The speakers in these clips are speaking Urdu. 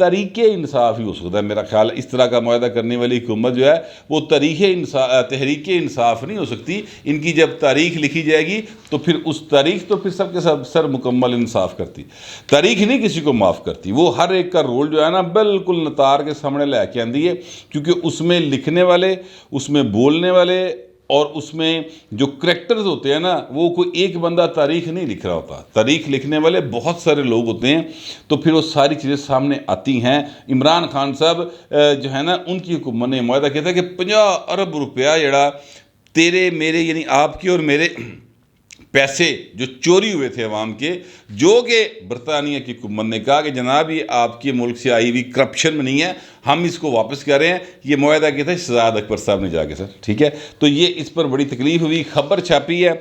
طریق انصاف ہی ہو سکتا ہے میرا خیال ہے. اس طرح کا معاہدہ کرنے والی حکومت جو ہے وہ تحریک انصاف نہیں ہو سکتی. ان کی جب تاریخ لکھی جائے گی تو پھر اس تاریخ تو پھر سب کے سر مکمل انصاف کرتی. تاریخ نہیں کسی کو معاف کرتی. وہ ہر ایک کا رول جو ہے نا بالکل نتار کے سامنے لے کے آندی ہے, کیونکہ اس میں لکھنے والے, اس میں بولنے والے اور اس میں جو کریکٹرز ہوتے ہیں نا, وہ کوئی ایک بندہ تاریخ نہیں لکھ رہا ہوتا. تاریخ لکھنے والے بہت سارے لوگ ہوتے ہیں, تو پھر وہ ساری چیزیں سامنے آتی ہیں. عمران خان صاحب جو ہے نا, ان کی حکومت نے معاہدہ کیا تھا کہ 50 ارب روپیہ جڑا تیرے میرے یعنی آپ کے اور میرے پیسے جو چوری ہوئے تھے عوام کے, جو کہ برطانیہ کی حکومت نے کہا کہ جناب یہ آپ کے ملک سے آئی ہوئی کرپشن میں نہیں ہے, ہم اس کو واپس کر رہے ہیں. یہ معاہدہ کیا تھا شہزاد اکبر صاحب نے جا کے, سر ٹھیک ہے. تو یہ اس پر بڑی تکلیف ہوئی. خبر چھاپی ہے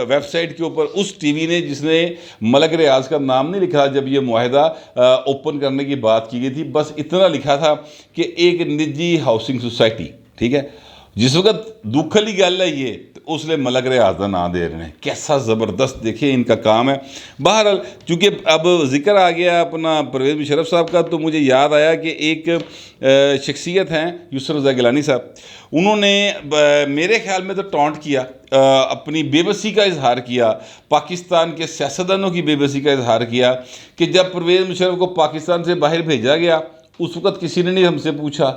ویب سائٹ کے اوپر اس ٹی وی نے جس نے ملک ریاض کا نام نہیں لکھا جب یہ معاہدہ اوپن کرنے کی بات کی گئی تھی. بس اتنا لکھا تھا کہ ایک نجی ہاؤسنگ سوسائٹی, ٹھیک ہے. جس وقت دکھ والی گل ہے یہ, اس لیے ملک ریاض کا نام دے رہے ہیں. کیسا زبردست دیکھیں ان کا کام ہے. بہرحال چونکہ اب ذکر آ گیا اپنا پرویز مشرف صاحب کا, تو مجھے یاد آیا کہ ایک شخصیت ہیں یسر رضا گیلانی صاحب, انہوں نے میرے خیال میں تو ٹونٹ کیا, اپنی بے بسی کا اظہار کیا, پاکستان کے سیاستدانوں کی بے بسی کا اظہار کیا کہ جب پرویز مشرف کو پاکستان سے باہر بھیجا گیا اس وقت کسی نے نہیں ہم سے پوچھا,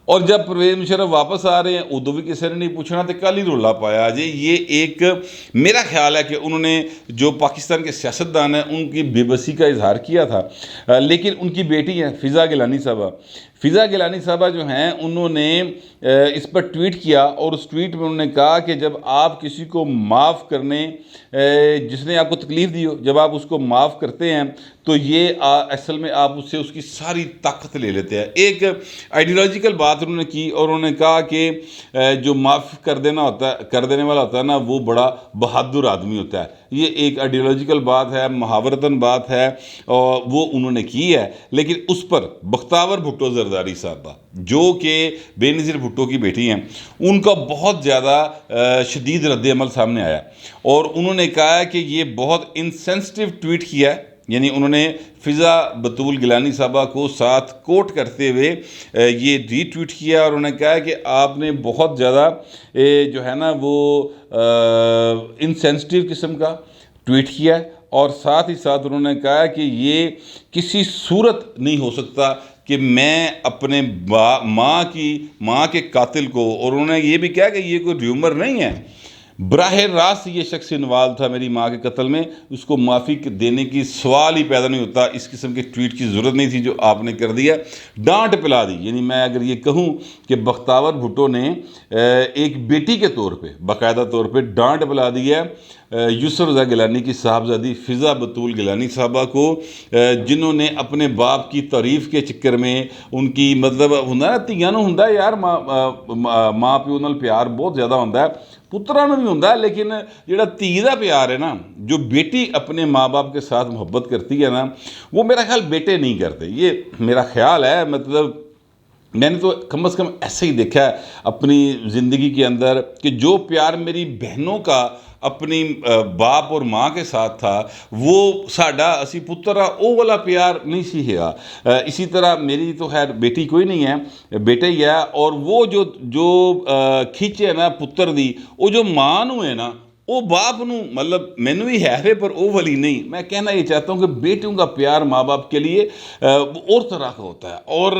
اور جب پرویز مشرف واپس آ رہے ہیں ادو بھی کسی نے نہیں پوچھنا, تو کل ہی رولا پایا جی. یہ ایک میرا خیال ہے کہ انہوں نے جو پاکستان کے سیاستدان ہیں ان کی بے بسی کا اظہار کیا تھا. لیکن ان کی بیٹی ہیں فضا گیلانی صاحبہ, فضا گیلانی صاحبہ جو ہیں انہوں نے اس پر ٹویٹ کیا, اور اس ٹویٹ میں انہوں نے کہا کہ جب آپ کسی کو معاف کرنے, جس نے آپ کو تکلیف دی ہو, جب آپ اس کو معاف کرتے ہیں تو یہ اصل میں آپ اس سے اس کی ساری طاقت لے لیتے ہیں. ایک آئیڈیالوجیکل بات انہوں نے کی, اور انہوں نے کہا کہ جو معاف کر دینے والا ہوتا ہے نا وہ بڑا بہادر آدمی ہوتا ہے. یہ ایک آئیڈیالوجیکل بات ہے, محاورتاً بات ہے, اور وہ انہوں نے کی ہے. لیکن اس پر بختیار بھٹو زرداری صاحبہ جو کہ بے نظیر بھٹو کی بیٹی ہیں, ان کا بہت زیادہ شدید رد عمل سامنے آیا, اور انہوں نے کہا کہ یہ بہت انسینسٹیو ٹویٹ کیا ہے. یعنی انہوں نے فضا بطول گیلانی صاحبہ کو ساتھ کوٹ کرتے ہوئے یہ ری ٹویٹ کیا, اور انہوں نے کہا کہ آپ نے بہت زیادہ جو ہے نا وہ انسینسٹیو قسم کا ٹویٹ کیا ہے. اور ساتھ ہی ساتھ انہوں نے کہا کہ یہ کسی صورت نہیں ہو سکتا کہ میں اپنے ماں کے قاتل کو, اور انہوں نے یہ بھی کہا کہ یہ کوئی ریومر نہیں ہے, براہ راست یہ شخص انوالو تھا میری ماں کے قتل میں, اس کو معافی دینے کی سوال ہی پیدا نہیں ہوتا. اس قسم کے ٹویٹ کی ضرورت نہیں تھی جو آپ نے کر دیا, ڈانٹ پلا دی. یعنی میں اگر یہ کہوں کہ بختیار بھٹو نے ایک بیٹی کے طور پہ باقاعدہ طور پہ ڈانٹ پلا دی ہے یسر رضا گیلانی کی صاحبزادی فضا بطول گیلانی صاحبہ کو, جنہوں نے اپنے باپ کی تعریف کے چکر میں ان کی مطلب ہوندہ نا تیاں نوں ہوندہ یار ماں پیو نال پیار بہت زیادہ ہوندہ ہے, پترا نوں بھی ہوندہ ہے, لیکن جڑا دھی دا پیار ہے نا, جو بیٹی اپنے ماں باپ کے ساتھ محبت کرتی ہے نا, وہ میرا خیال بیٹے نہیں کرتے. یہ میرا خیال ہے. مطلب میں نے تو کم از کم ایسے ہی دیکھا ہے اپنی زندگی کے اندر کہ جو پیار میری بہنوں کا اپنی باپ اور ماں کے ساتھ تھا وہ ساڈا اسی پترا او والا پیار نہیں سی ہے. اسی طرح میری تو خیر بیٹی کوئی نہیں ہے, بیٹا ہی ہے, اور وہ جو کھینچے ہے نا پتر دی, وہ جو ماں نو ہے نا وہ باپ نو مطلب مینو ہی ہے پر او والی نہیں. میں کہنا یہ چاہتا ہوں کہ بیٹیوں کا پیار ماں باپ کے لیے اور طرح کا ہوتا ہے, اور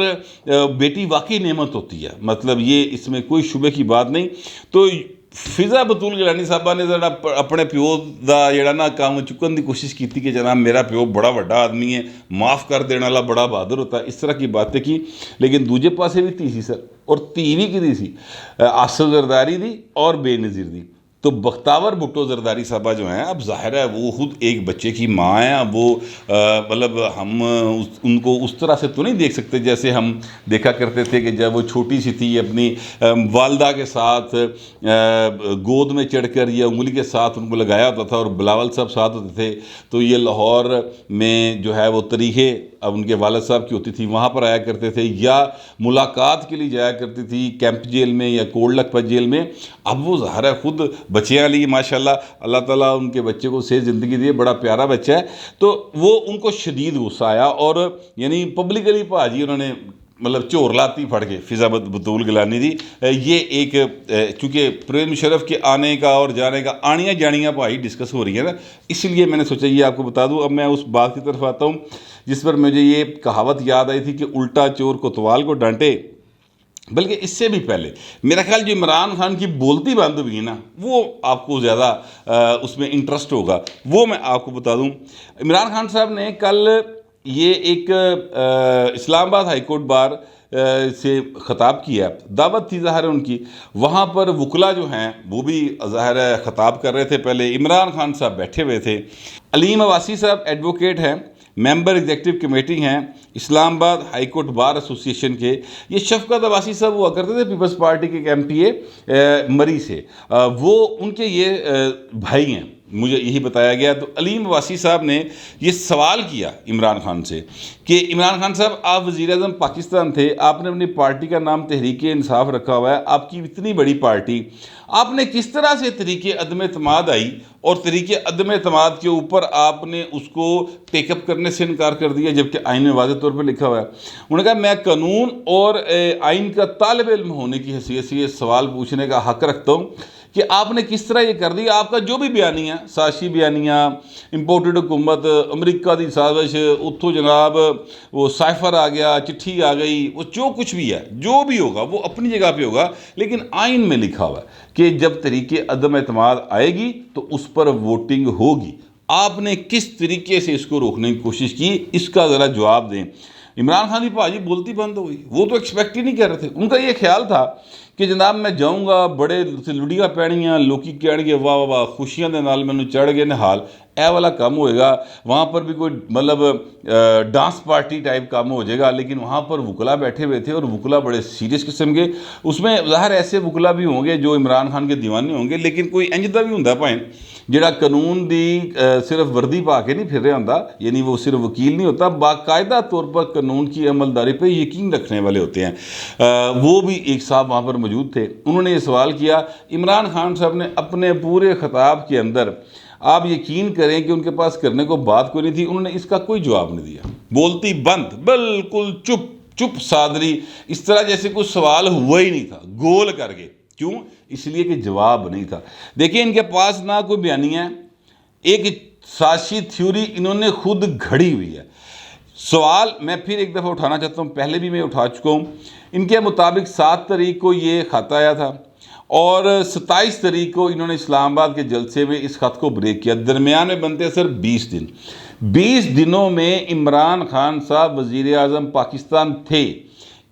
بیٹی واقعی نعمت ہوتی ہے. مطلب یہ اس میں کوئی شبے کی بات نہیں. تو فضا بطول گیلانی صاحبہ نے ذرا اپنے پیو دا جڑا نا کام چکن دی کوشش کی کہ جناب میرا پیو بڑا بڑا آدمی ہے, معاف کر دینے والا بڑا بہادر ہوتا ہے, اس طرح کی باتیں کی. لیکن دوجے پاسے بھی تھی سی سر, اور تھی بھی کی سی آصف زرداری دی اور بے نظیر دی. تو بختیار بھٹو زرداری صاحبہ جو ہیں, اب ظاہر ہے وہ خود ایک بچے کی ماں ہیں. اب وہ مطلب ہم ان کو اس طرح سے تو نہیں دیکھ سکتے جیسے ہم دیکھا کرتے تھے کہ جب وہ چھوٹی سی تھی اپنی والدہ کے ساتھ گود میں چڑھ کر یا انگلی کے ساتھ ان کو لگایا ہوتا تھا, اور بلاول صاحب ساتھ ہوتے تھے. تو یہ لاہور میں جو ہے وہ تاریخیں اب ان کے والد صاحب کی ہوتی تھی, وہاں پر آیا کرتے تھے, یا ملاقات کے لیے جایا کرتی تھی کیمپ جیل میں یا کوڑ لکھپت جیل میں. اب وہ ظاہر ہے خود بچیاں لی ماشاءاللہ، اللہ تعالیٰ ان کے بچے کو صحت زندگی دی، بڑا پیارا بچہ ہے، تو وہ ان کو شدید غصہ آیا اور یعنی پبلکلی بھاجی انہوں نے مطلب چور لاتی پھڑ کے فضا بطول گیلانی دی۔ یہ ایک چونکہ پرویز مشرف کے آنے کا اور جانے کا آنیاں جانیاں بھائی ڈسکس ہو رہی ہیں نا، اس لیے میں نے سوچا یہ آپ کو بتا دوں۔ اب میں اس بات کی طرف آتا ہوں جس پر مجھے یہ کہاوت یاد آئی تھی کہ الٹا چور کوتوال کو ڈانٹے، بلکہ اس سے بھی پہلے میرا خیال جو عمران خان کی بولتی بند ہوئی ہے نا، وہ آپ کو زیادہ اس میں انٹرسٹ ہوگا، وہ میں آپ کو بتا دوں۔ عمران خان صاحب نے کل یہ ایک اسلام آباد ہائی کورٹ بار سے خطاب کیا، دعوت تھی ظاہر ہے ان کی، وہاں پر وکلا جو ہیں وہ بھی ظاہر ہے خطاب کر رہے تھے، پہلے عمران خان صاحب بیٹھے ہوئے تھے۔ علیم عواسی صاحب ایڈوکیٹ ہیں، ممبر ایگزیکٹو کمیٹی ہیں اسلام آباد ہائی کورٹ بار ایسوسی ایشن کے۔ یہ شفقت عواسی صاحب ہوا کرتے تھے پیپلز پارٹی کے ایم پی اے مری سے، وہ ان کے یہ بھائی ہیں، مجھے یہی بتایا گیا۔ تو علیم عواسی صاحب نے یہ سوال کیا عمران خان سے کہ عمران خان صاحب آپ وزیر اعظم پاکستان تھے، آپ نے اپنی پارٹی کا نام تحریک انصاف رکھا ہوا ہے، آپ کی اتنی بڑی پارٹی، آپ نے کس طرح سے تحریک عدم اعتماد آئی اور تحریک عدم اعتماد کے اوپر آپ نے اس کو ٹیک اپ کرنے سے انکار کر دیا، جبکہ آئین میں واضح طور پر لکھا ہوا ہے۔ انہوں نے کہا میں قانون اور آئین کا طالب علم ہونے کی حیثیت سے یہ سوال پوچھنے کا حق رکھتا ہوں کہ آپ نے کس طرح یہ کر دیا، آپ کا جو بھی بیانیہ، سازشی بیانیہ، امپورٹڈ حکومت، امریکہ دی سازش، اتھو جناب وہ سائفر آ گیا، چٹھی آ گئی، وہ جو کچھ بھی ہے، جو بھی ہوگا وہ اپنی جگہ پہ ہوگا، لیکن آئین میں لکھا ہوا ہے کہ جب تحریک عدم اعتماد آئے گی تو اس پر ووٹنگ ہوگی۔ آپ نے کس طریقے سے اس کو روکنے کی کوشش کی، اس کا ذرا جواب دیں۔ عمران خان کی بھاجی بولتی بند ہو گئی، وہ تو ایکسپیکٹ ہی نہیں کر رہے تھے۔ ان کا یہ خیال تھا کہ جناب میں جاؤں گا، بڑے لڑیاں پینیاں، لوکی کہن گے واہ واہ خوشیاں دے نال مینوں چڑھ گئے نحال، اے والا کام ہوئے گا، وہاں پر بھی کوئی مطلب ڈانس پارٹی ٹائپ کام ہو جائے گا۔ لیکن وہاں پر وکلا بیٹھے ہوئے تھے اور وکلا بڑے سیریس قسم کے، اس میں ظاہر ایسے وکلا بھی ہوں گے جو عمران خان کے دیوانے ہوں گے، لیکن کوئی انجدہ بھی ہوں بھائیں جڑا قانون دی صرف وردی پا کے نہیں پھر رہا ہوندا، یعنی وہ صرف وکیل نہیں ہوتا، باقاعدہ طور پر قانون کی عملداری پہ یقین رکھنے والے ہوتے ہیں۔ وہ بھی ایک صاحب وہاں پر موجود تھے، انہوں نے یہ سوال کیا۔ عمران خان صاحب نے اپنے پورے خطاب کے اندر، آپ یقین کریں کہ ان کے پاس کرنے کو بات کوئی نہیں تھی، انہوں نے اس کا کوئی جواب نہیں دیا، بولتی بند، بالکل چپ صادری، اس طرح جیسے کوئی سوال ہوا ہی نہیں تھا، گول کر کے۔ کیوں؟ اس لیے کہ جواب نہیں تھا۔ دیکھیں ان کے پاس نہ کوئی بیانیہ ہے، ایک سازشی تھیوری انہوں نے خود گھڑی ہوئی ہے۔ سوال میں پھر ایک دفعہ اٹھانا چاہتا ہوں، پہلے بھی میں اٹھا چکا ہوں۔ ان کے مطابق 7 تاریخ کو یہ خط آیا تھا اور 27 تاریخ کو انہوں نے اسلام آباد کے جلسے میں اس خط کو بریک کیا، درمیان میں بنتے سر 20 دن۔ 20 دنوں میں عمران خان صاحب وزیر اعظم پاکستان تھے،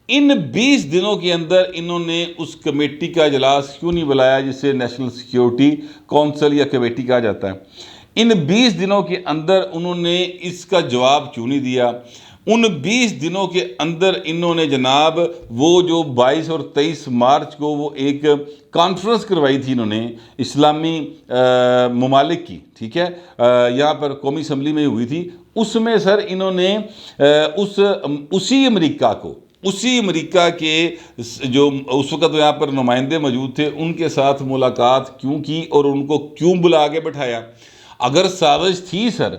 ان 20 دنوں کے اندر انہوں نے اس کمیٹی کا اجلاس کیوں نہیں بلایا جسے نیشنل سیکیورٹی کونسل یا کمیٹی کہا جاتا ہے؟ ان 20 دنوں کے اندر انہوں نے اس کا جواب کیوں نہیں دیا؟ ان 20 دنوں کے اندر انہوں نے جناب وہ جو 22 اور 23 مارچ کو وہ ایک کانفرنس کروائی تھی انہوں نے اسلامی ممالک کی، ٹھیک ہے، یہاں پر قومی اسمبلی میں ہوئی تھی، اس میں سر انہوں نے اسی امریکہ کے جو اس وقت یہاں پر نمائندے موجود تھے ان کے ساتھ ملاقات کیوں کی اور ان کو کیوں بلا کے بٹھایا؟ اگر سازش تھی سر،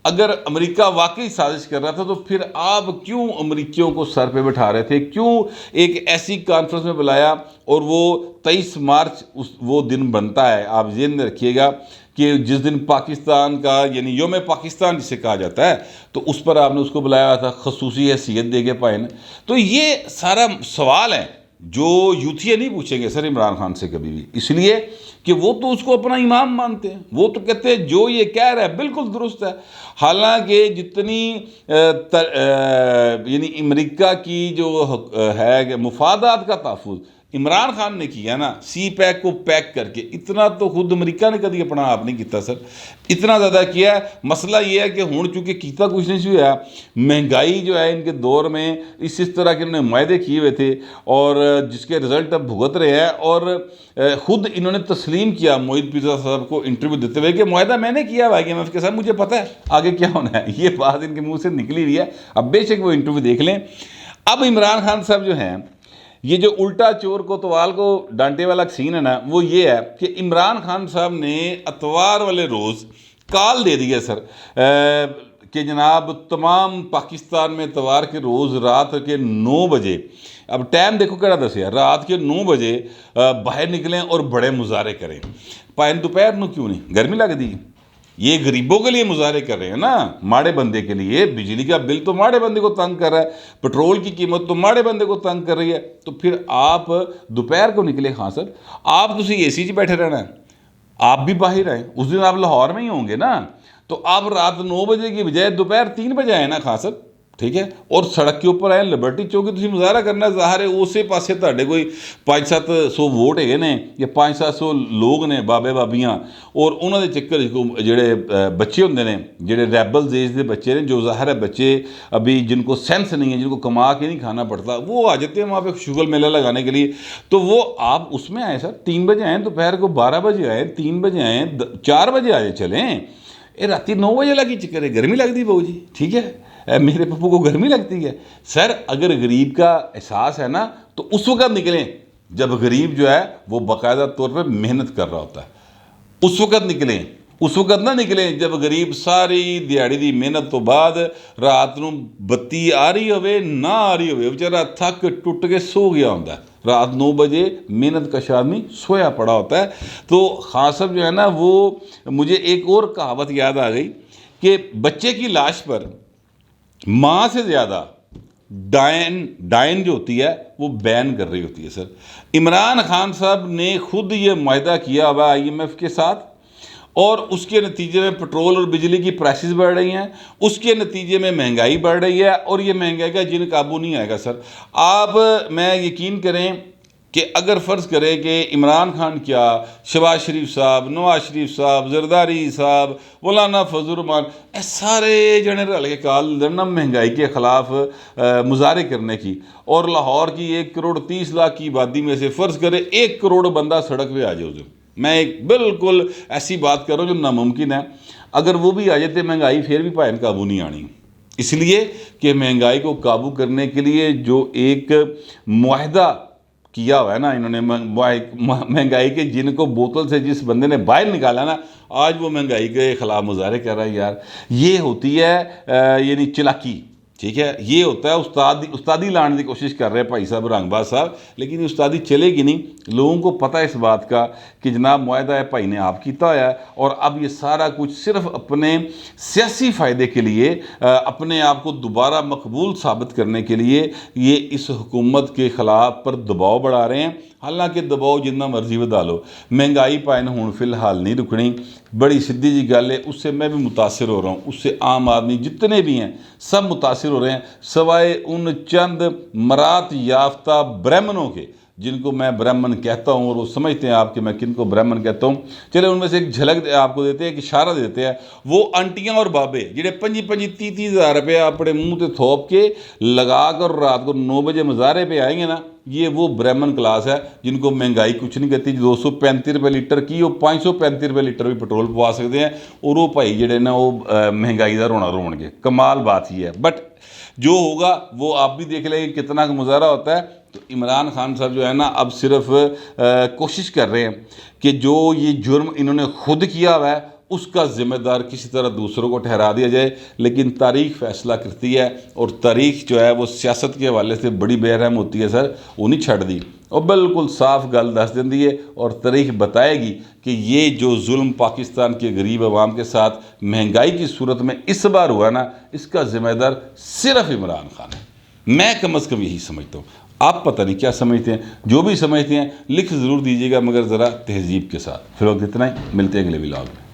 اگر امریکہ واقعی سازش کر رہا تھا تو پھر آپ کیوں امریکیوں کو سر پہ بٹھا رہے تھے؟ کیوں ایک ایسی کانفرنس میں بلایا؟ اور وہ 23 مارچ وہ دن بنتا ہے، آپ ذہن میں رکھیے گا کہ جس دن پاکستان کا یعنی یوم پاکستان جسے کہا جاتا ہے، تو اس پر آپ نے اس کو بلایا تھا، خصوصی حیثیت دے کے پائے نا۔ تو یہ سارا سوال ہے جو یوتھیے نہیں پوچھیں گے سر عمران خان سے کبھی بھی، اس لیے کہ وہ تو اس کو اپنا امام مانتے ہیں، وہ تو کہتے ہیں جو یہ کہہ رہا ہے بالکل درست ہے۔ حالانکہ جتنی یعنی امریکہ کی جو ہے مفادات کا تحفظ عمران خان نے کیا نا، سی پیک کو پیک کر کے، اتنا تو خود امریکہ نے کبھی اپنا آپ نہیں کیتا سر، اتنا زیادہ کیا ہے۔ مسئلہ یہ ہے کہ ہوں چونکہ کیتا کچھ نہیں ہوا، مہنگائی جو ہے ان کے دور میں اس طرح کے انہوں نے معاہدے کیے ہوئے تھے اور جس کے رزلٹ اب بھگت رہے ہیں، اور خود انہوں نے تسلیم کیا موحد پیرزادہ صاحب کو انٹرویو دیتے ہوئے کہ معاہدہ میں نے کیا ہے IMF کے ساتھ، مجھے پتہ ہے آگے کیا ہونا ہے۔ یہ بات ان کے منہ سے نکلی ہوئی ہے، اب بے شک وہ انٹرویو دیکھ لیں۔ اب عمران خان صاحب جو ہیں یہ جو الٹا چور کوتوال کو ڈانٹے والا سین ہے نا، وہ یہ ہے کہ عمران خان صاحب نے اتوار والے روز کال دے دیا سر کہ جناب تمام پاکستان میں اتوار کے روز رات کے 9 بجے، اب ٹائم دیکھو کہڑا دسیا، رات کے 9 بجے باہر نکلیں اور بڑے مظاہرے کریں۔ پائن دوپہر نو کیوں نہیں، گرمی لگ دی، یہ غریبوں کے لیے مظاہرے کر رہے ہیں نا، ماڑے بندے کے لیے۔ بجلی کا بل تو ماڑے بندے کو تنگ کر رہا ہے، پٹرول کی قیمت تو ماڑے بندے کو تنگ کر رہی ہے، تو پھر آپ دوپہر کو نکلے۔ ہاں سر، آپ تسی اے سی 'چ بیٹھے رہنا ہے، آپ بھی باہر آئیں، اس دن آپ لاہور میں ہی ہوں گے نا، تو آپ رات 9 بجے کی بجائے دوپہر 3 بجے آئیں نا خان صاحب، ٹھیک ہے، اور سڑک کے اوپر آئیں، لبرٹی چوک تسی مظاہرہ کرنا، ظاہر ہے اسے پاسے تہاڈے کوئی 500-700 ووٹ ہے نے یا 500-700 لوگ نے، بابے بابیاں، اور انہوں نے چکر جڑے بچے ہوندے نے، جڑے ریبلز ایج دے بچے نے، جو ظاہر ہے بچے ابھی جن کو سینس نہیں ہے، جن کو کما کے نہیں کھانا پڑتا، وہ آ جاتے ہیں وہاں پہ شغل میلہ لگانے کے لیے، تو وہ آپ اس میں آئیں سر، 3 بجے آئیں، دوپہر کو 12 بجے آئیں، 3 بجے آئیں، 4 بجے آئے چلیں۔ یہ راتی 9 بجے لگی چکر ہے، گرمی لگ دی بہو جی، ٹھیک ہے، میرے پپو کو گرمی لگتی ہے۔ سر اگر غریب کا احساس ہے نا تو اس وقت نکلیں جب غریب جو ہے وہ باقاعدہ طور پہ محنت کر رہا ہوتا ہے، اس وقت نکلیں، اس وقت نہ نکلیں جب غریب ساری دیہڑی دی محنت تو بعد رات نو بتی آ رہی ہوئے نہ آ رہی ہوئے، بیچارہ تھک ٹوٹ کے سو گیا ہوتا ہے، رات 9 بجے محنت کا آدمی سویا پڑا ہوتا ہے۔ تو خان صاحب جو ہے نا، وہ مجھے ایک اور کہاوت یاد آ گئی کہ بچے کی لاش پر ماں سے زیادہ ڈائن جو ہوتی ہے وہ بین کر رہی ہوتی ہے۔ سر عمران خان صاحب نے خود یہ معاہدہ کیا ہوا IMF کے ساتھ، اور اس کے نتیجے میں پٹرول اور بجلی کی پرائسز بڑھ رہی ہیں، اس کے نتیجے میں مہنگائی بڑھ رہی ہے، اور یہ مہنگائی کا جن قابو نہیں آئے گا۔ سر آپ میں یقین کریں کہ اگر فرض کریں کہ عمران خان کیا، شہباز شریف صاحب، نواز شریف صاحب، زرداری صاحب، مولانا فضل الرحمان، سارے جنے رل کے کال لڑنا مہنگائی کے خلاف مظاہرے کرنے کی، اور لاہور کی 1 کروڑ 30 لاکھ کی آبادی میں سے فرض کرے 1 کروڑ بندہ سڑک پہ آ جائے اسے، میں ایک بالکل ایسی بات کر رہا ہوں جو ناممکن ہے، اگر وہ بھی آ جاتے مہنگائی پھر بھی پائن قابو نہیں آنی، اس لیے کہ مہنگائی کو قابو کرنے کے لیے جو ایک معاہدہ کیا ہوا ہے نا انہوں نے مہنگائی کے، جن کو بوتل سے جس بندے نے باہر نکالا نا، آج وہ مہنگائی کے خلاف مظاہرے کر رہا ہے۔ یار یہ ہوتی ہے یعنی چلاکی، ٹھیک ہے، یہ ہوتا ہے استادی لانے کی کوشش کر رہے ہیں بھائی صاحب رنگ باز صاحب، لیکن استادی چلے گی نہیں۔ لوگوں کو پتہ ہے اس بات کا کہ جناب معاہدہ ہے بھائی نے آپ کیتا ہوا ہے، اور اب یہ سارا کچھ صرف اپنے سیاسی فائدے کے لیے، اپنے آپ کو دوبارہ مقبول ثابت کرنے کے لیے یہ اس حکومت کے خلاف پر دباؤ بڑھا رہے ہیں۔ حالانکہ دباؤ جتنا مرضی ودا لو، مہنگائی پائن ہون فی الحال نہیں رکنی، بڑی سدھی جی گل ہے، اس سے میں بھی متاثر ہو رہا ہوں، اس سے عام آدمی جتنے بھی ہیں سب متاثر ہو رہے ہیں، سوائے ان چند مرات یافتہ برہمنوں کے، جن کو میں برہمن کہتا ہوں، اور وہ سمجھتے ہیں آپ کہ میں کن کو برہمن کہتا ہوں۔ چلے ان میں سے ایک جھلک آپ کو دیتے ہیں، ایک اشارہ دیتے ہیں، وہ آنٹیاں اور بابے جڑے 25-30 ہزار روپے اپنے منہ تے تھوپ کے لگا کر رات کو 9 بجے مظاہرے پہ آئیں گے نا، یہ وہ برہمن کلاس ہے جن کو مہنگائی کچھ نہیں کہتی، 235 روپے لیٹر کی وہ 535 روپے لیٹر بھی پٹرول پوا سکتے ہیں، اور وہ بھائی جڑے نا وہ مہنگائی دا رونا رون گے۔ کمال بات ہی ہے، بٹ جو ہوگا وہ آپ بھی دیکھ لیں کہ کتنا مظاہرہ ہوتا ہے۔ تو عمران خان صاحب جو ہے نا اب صرف کوشش کر رہے ہیں کہ جو یہ جرم انہوں نے خود کیا ہوا ہے اس کا ذمہ دار کسی طرح دوسروں کو ٹھہرا دیا جائے، لیکن تاریخ فیصلہ کرتی ہے، اور تاریخ جو ہے وہ سیاست کے حوالے سے بڑی بے رحم ہوتی ہے سر، وہ نہیں چھڑ دی، اور بالکل صاف گل دس دیندی ہے، اور تاریخ بتائے گی کہ یہ جو ظلم پاکستان کے غریب عوام کے ساتھ مہنگائی کی صورت میں اس بار ہوا نا، اس کا ذمہ دار صرف عمران خان ہے۔ میں کم از کم یہی سمجھتا ہوں، آپ پتہ نہیں کیا سمجھتے ہیں، جو بھی سمجھتے ہیں لکھ ضرور دیجیے گا، مگر ذرا تہذیب کے ساتھ۔ فی الوقت اتنا ہی، ملتے ہیں اگلے ولاگ میں۔